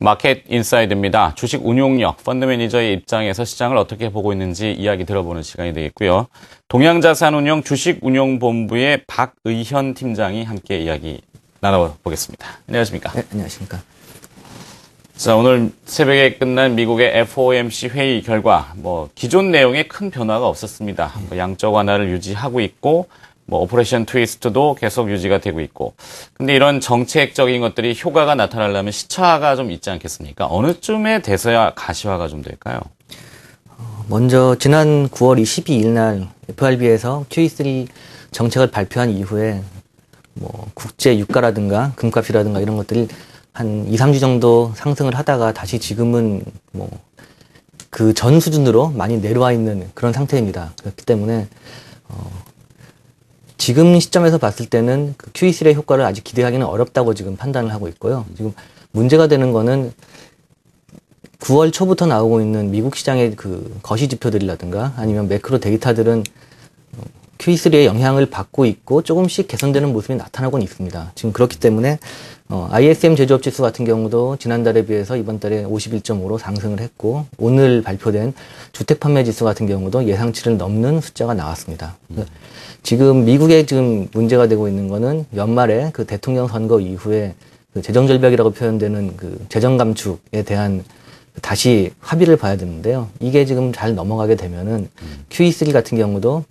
마켓 인사이드입니다. 주식 운용력, 펀드 매니저의 입장에서 시장을 어떻게 보고 있는지 이야기 들어보는 시간이 되겠고요. 동양자산운용 주식운용본부의 박의현 팀장이 함께 이야기 나눠보겠습니다. 안녕하십니까? 네, 안녕하십니까? 자, 오늘 새벽에 끝난 미국의 FOMC 회의 결과, 기존 내용에 큰 변화가 없었습니다. 양적 완화를 유지하고 있고, 오퍼레이션 트위스트도 계속 유지가 되고 있고. 근데 이런 정책적인 것들이 효과가 나타나려면 시차가 좀 있지 않겠습니까? 어느 쯤에 돼서야 가시화가 좀 될까요? 먼저 지난 9월 22일 날 FRB에서 QE3 정책을 발표한 이후에 국제 유가라든가 금값이라든가 이런 것들이 한 2, 3주 정도 상승을 하다가 다시 지금은 그 전 수준으로 많이 내려와 있는 그런 상태입니다. 그렇기 때문에 지금 시점에서 봤을 때는 그 QE3의 효과를 아직 기대하기는 어렵다고 지금 판단을 하고 있고요. 지금 문제가 되는 거는 9월 초부터 나오고 있는 미국 시장의 그 거시 지표들이라든가 아니면 매크로 데이터들은 QE3의 영향을 받고 있고 조금씩 개선되는 모습이 나타나고는 있습니다. 지금 그렇기 때문에 ISM 제조업 지수 같은 경우도 지난달에 비해서 이번 달에 51.5로 상승을 했고 오늘 발표된 주택 판매 지수 같은 경우도 예상치를 넘는 숫자가 나왔습니다. 지금 미국에 지금 문제가 되고 있는 거는 연말에 그 대통령 선거 이후에 그 재정 절벽이라고 표현되는 그 재정 감축에 대한 다시 합의를 봐야 되는데요. 이게 지금 잘 넘어가게 되면은 QE3 같은 경우도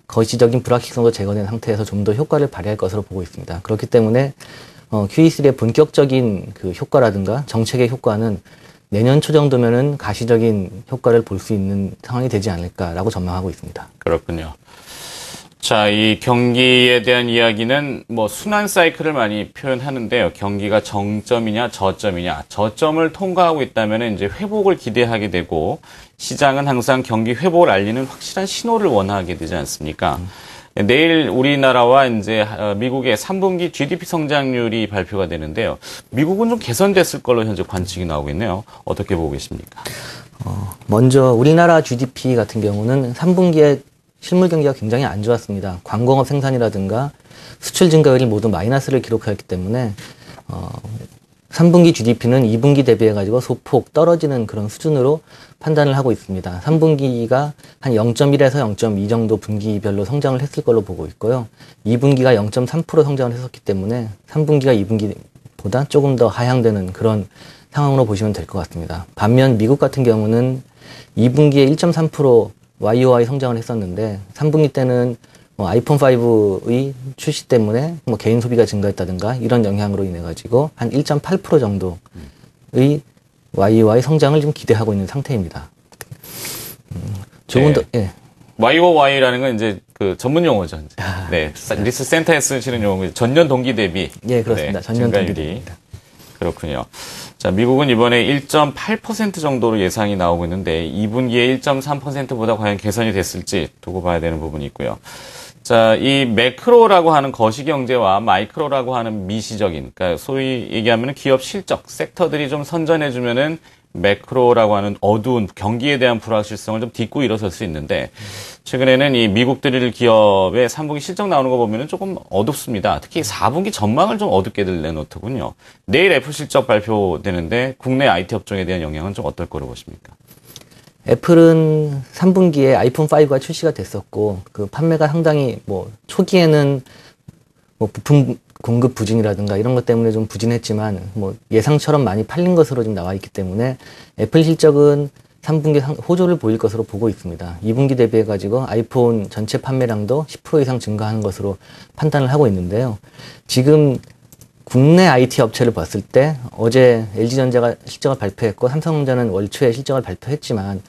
거시적인 불확실성도 제거된 상태에서 좀 더 효과를 발휘할 것으로 보고 있습니다. 그렇기 때문에 QE3의 본격적인 그 효과라든가 정책의 효과는 내년 초 정도면은 가시적인 효과를 볼 수 있는 상황이 되지 않을까라고 전망하고 있습니다. 그렇군요. 자, 이 경기에 대한 이야기는 순환 사이클을 많이 표현하는데요. 경기가 정점이냐 저점이냐. 저점을 통과하고 있다면 이제 회복을 기대하게 되고 시장은 항상 경기 회복을 알리는 확실한 신호를 원하게 되지 않습니까? 내일 우리나라와 이제 미국의 3분기 GDP 성장률이 발표가 되는데요. 미국은 좀 개선됐을 걸로 현재 관측이 나오고 있네요. 어떻게 보고 계십니까? 먼저 우리나라 GDP 같은 경우는 3분기에 실물 경기가 굉장히 안 좋았습니다. 광공업 생산이라든가 수출 증가율이 모두 마이너스를 기록하였기 때문에 3분기 GDP는 2분기 대비해가지고 소폭 떨어지는 그런 수준으로 판단을 하고 있습니다. 3분기가 한 0.1에서 0.2 정도 분기별로 성장을 했을 걸로 보고 있고요. 2분기가 0.3% 성장을 했었기 때문에 3분기가 2분기보다 조금 더 하향되는 그런 상황으로 보시면 될 것 같습니다. 반면 미국 같은 경우는 2분기에 1.3% YOY 성장을 했었는데 3분기 때는 아이폰 5의 출시 때문에 개인 소비가 증가했다든가 이런 영향으로 인해 가지고 한 1.8% 정도의 YOY 성장을 좀 기대하고 있는 상태입니다. 조금 더 예. YOY라는 건 이제 그 전문 용어죠. 네, 리스 센터에 쓰시는 용어 전년 동기 대비. 예, 그렇습니다. 전년 동기 대비입니다. 그렇군요. 자, 미국은 이번에 1.8% 정도로 예상이 나오고 있는데 2분기에 1.3%보다 과연 개선이 됐을지 두고 봐야 되는 부분이 있고요. 자, 이 매크로라고 하는 거시경제와 마이크로라고 하는 미시적인, 그러니까 소위 얘기하면 기업 실적, 섹터들이 좀 선전해주면은 매크로라고 하는 어두운 경기에 대한 불확실성을 좀 딛고 일어설 수 있는데 최근에는 이 미국 드릴 기업의 3분기 실적 나오는 거 보면은 조금 어둡습니다. 특히 4분기 전망을 좀 어둡게들 내놓더군요. 내일 애플 실적 발표되는데 국내 IT 업종에 대한 영향은 좀 어떨 거로 보십니까? 애플은 3분기에 아이폰 5가 출시가 됐었고 그 판매가 상당히 초기에는 부품 공급 부진이라든가 이런 것 때문에 좀 부진했지만 예상처럼 많이 팔린 것으로 좀 나와 있기 때문에 애플 실적은 3분기 호조를 보일 것으로 보고 있습니다. 2분기 대비해 가지고 아이폰 전체 판매량도 10% 이상 증가하는 것으로 판단을 하고 있는데요. 지금 국내 IT 업체를 봤을 때 어제 LG전자가 실적을 발표했고 삼성전자는 월 초에 실적을 발표했지만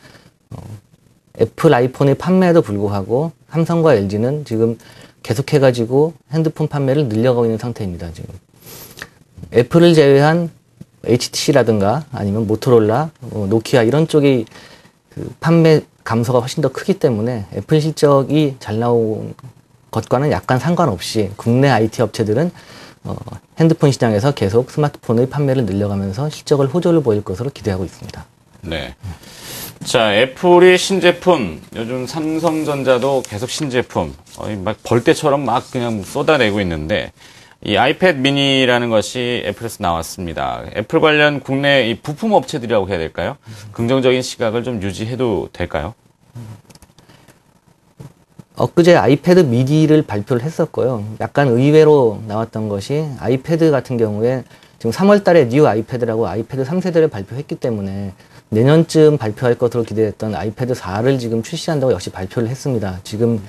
애플 아이폰의 판매에도 불구하고 삼성과 LG는 지금 계속해가지고 핸드폰 판매를 늘려가고 있는 상태입니다. 지금 애플을 제외한 HTC라든가 아니면 모토로라, 노키아 이런 쪽이 그 판매 감소가 훨씬 더 크기 때문에 애플 실적이 잘 나온 것과는 약간 상관없이 국내 IT 업체들은 핸드폰 시장에서 계속 스마트폰의 판매를 늘려가면서 실적을 호조를 보일 것으로 기대하고 있습니다. 네. 자, 애플이 신제품, 요즘 삼성전자도 계속 신제품, 막 벌떼처럼 막 그냥 쏟아내고 있는데, 이 아이패드 미니라는 것이 애플에서 나왔습니다. 애플 관련 국내 이 부품 업체들이라고 해야 될까요? 긍정적인 시각을 좀 유지해도 될까요? 엊그제 아이패드 미니를 발표를 했었고요. 약간 의외로 나왔던 것이 아이패드 같은 경우에 지금 3월 달에 뉴 아이패드라고 아이패드 3세대를 발표했기 때문에 내년쯤 발표할 것으로 기대했던 아이패드 4를 지금 출시한다고 역시 발표를 했습니다. 지금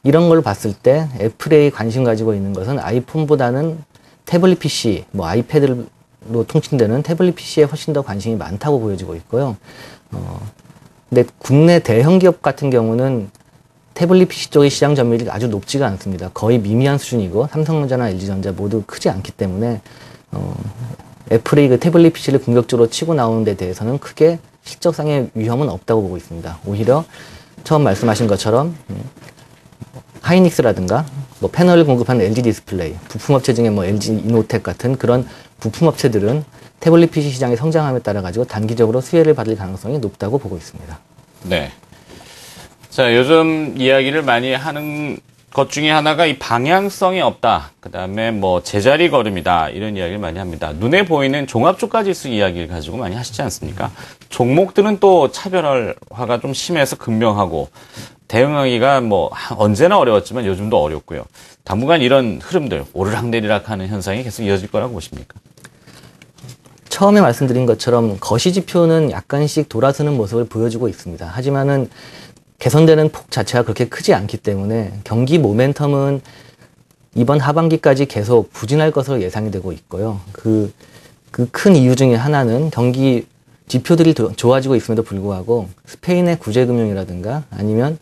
이런 걸 봤을 때 애플이 관심 가지고 있는 것은 아이폰보다는 태블릿 PC, 뭐 아이패드로 통칭되는 태블릿 PC에 훨씬 더 관심이 많다고 보여지고 있고요. 근데 국내 대형 기업 같은 경우는 태블릿 PC 쪽의 시장 점유율이 아주 높지가 않습니다. 거의 미미한 수준이고 삼성전자나 LG전자 모두 크지 않기 때문에 애플이 그 태블릿 PC를 공격적으로 치고 나오는 데 대해서는 크게 실적상의 위험은 없다고 보고 있습니다. 오히려 처음 말씀하신 것처럼 하이닉스라든가 뭐 패널을 공급하는 LG 디스플레이, 부품업체 중에 뭐 LG 이노텍 같은 그런 부품업체들은 태블릿 PC 시장의 성장함에 따라 가지고 단기적으로 수혜를 받을 가능성이 높다고 보고 있습니다. 네. 자, 요즘 이야기를 많이 하는 것 중에 하나가 이 방향성이 없다. 그 다음에 뭐 제자리 걸음이다. 이런 이야기를 많이 합니다. 눈에 보이는 종합주가지수 이야기를 가지고 많이 하시지 않습니까? 종목들은 또 차별화가 좀 심해서 극명하고 대응하기가 뭐 언제나 어려웠지만 요즘도 어렵고요. 당분간 이런 흐름들 오르락내리락 하는 현상이 계속 이어질 거라고 보십니까? 처음에 말씀드린 것처럼 거시지표는 약간씩 돌아서는 모습을 보여주고 있습니다. 하지만은 개선되는 폭 자체가 그렇게 크지 않기 때문에 경기 모멘텀은 이번 하반기까지 계속 부진할 것으로 예상이 되고 있고요. 그 큰 이유 중에 하나는 경기 지표들이 좋아지고 있음에도 불구하고 스페인의 구제금융이라든가 아니면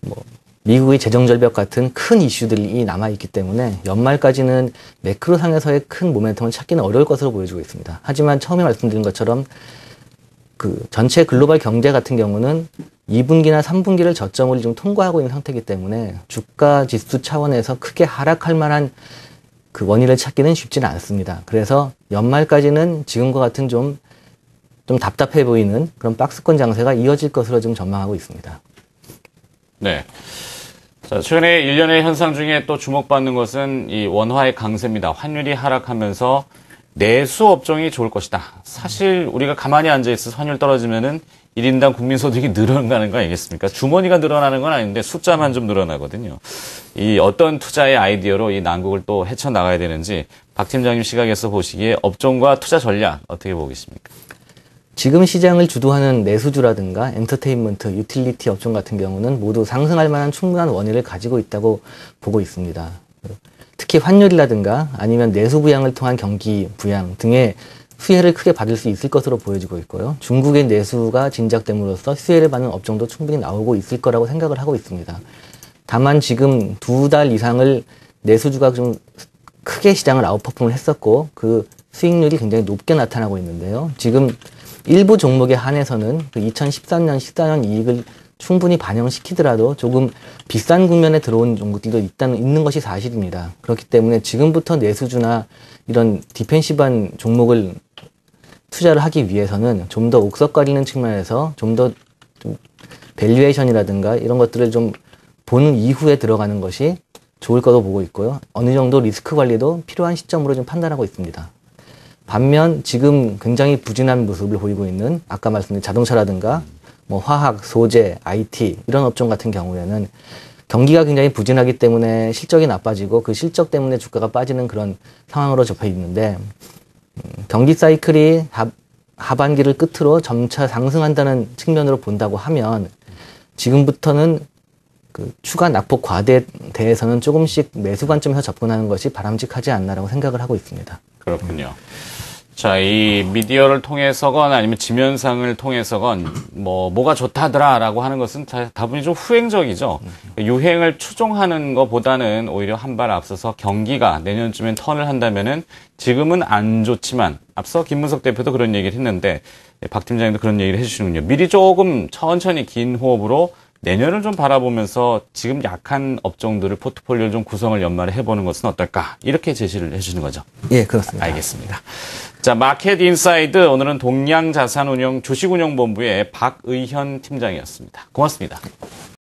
뭐 미국의 재정절벽 같은 큰 이슈들이 남아있기 때문에 연말까지는 매크로상에서의 큰 모멘텀을 찾기는 어려울 것으로 보여지고 있습니다. 하지만 처음에 말씀드린 것처럼 그 전체 글로벌 경제 같은 경우는 2분기나 3분기를 저점을 좀 통과하고 있는 상태이기 때문에 주가 지수 차원에서 크게 하락할 만한 그 원인을 찾기는 쉽지는 않습니다. 그래서 연말까지는 지금과 같은 좀 답답해 보이는 그런 박스권 장세가 이어질 것으로 좀 전망하고 있습니다. 네. 자, 최근에 일련의 현상 중에 또 주목받는 것은 이 원화의 강세입니다. 환율이 하락하면서 내수 업종이 좋을 것이다. 사실 우리가 가만히 앉아있어서 환율 떨어지면은 1인당 국민소득이 늘어나는 거 아니겠습니까? 주머니가 늘어나는 건 아닌데 숫자만 좀 늘어나거든요. 이 어떤 투자의 아이디어로 이 난국을 또 헤쳐나가야 되는지 박 팀장님 시각에서 보시기에 업종과 투자 전략 어떻게 보고 계십니까? 지금 시장을 주도하는 내수주라든가 엔터테인먼트, 유틸리티 업종 같은 경우는 모두 상승할 만한 충분한 원인을 가지고 있다고 보고 있습니다. 특히 환율이라든가 아니면 내수 부양을 통한 경기 부양 등의 수혜를 크게 받을 수 있을 것으로 보여지고 있고요. 중국의 내수가 진작됨으로써 수혜를 받는 업종도 충분히 나오고 있을 거라고 생각을 하고 있습니다. 다만 지금 2달 이상을 내수주가 좀 크게 시장을 아웃퍼폼을 했었고 그 수익률이 굉장히 높게 나타나고 있는데요. 지금 일부 종목에 한해서는 그 2013년, 14년 이익을 충분히 반영시키더라도 조금 비싼 국면에 들어온 종목들도 있는 것이 사실입니다. 그렇기 때문에 지금부터 내수주나 이런 디펜시브한 종목을 투자를 하기 위해서는 좀 더 옥석거리는 측면에서 좀 더 밸류에이션이라든가 이런 것들을 좀 본 이후에 들어가는 것이 좋을 거로 보고 있고요. 어느 정도 리스크 관리도 필요한 시점으로 좀 판단하고 있습니다. 반면 지금 굉장히 부진한 모습을 보이고 있는 아까 말씀드린 자동차라든가 뭐 화학, 소재, IT 이런 업종 같은 경우에는 경기가 굉장히 부진하기 때문에 실적이 나빠지고 그 실적 때문에 주가가 빠지는 그런 상황으로 접해 있는데 경기 사이클이 하반기를 끝으로 점차 상승한다는 측면으로 본다고 하면 지금부터는 그 추가 낙폭 과대에 대해서는 조금씩 매수 관점에서 접근하는 것이 바람직하지 않나라고 생각을 하고 있습니다. 그렇군요. 자, 이 미디어를 통해서건 아니면 지면상을 통해서건 뭐가 좋다더라라고 하는 것은 다분히 좀 후행적이죠. 유행을 추종하는 것보다는 오히려 한 발 앞서서 경기가 내년쯤엔 턴을 한다면은 지금은 안 좋지만 앞서 김문석 대표도 그런 얘기를 했는데 박 팀장님도 그런 얘기를 해주시는군요. 미리 조금 천천히 긴 호흡으로 내년을 좀 바라보면서 지금 약한 업종들을 포트폴리오를 좀 구성을 연말에 해보는 것은 어떨까? 이렇게 제시를 해주시는 거죠. 예, 그렇습니다. 알겠습니다. 자, 마켓 인사이드 오늘은 동양자산운용 주식운용본부의 박의현 팀장이었습니다. 고맙습니다.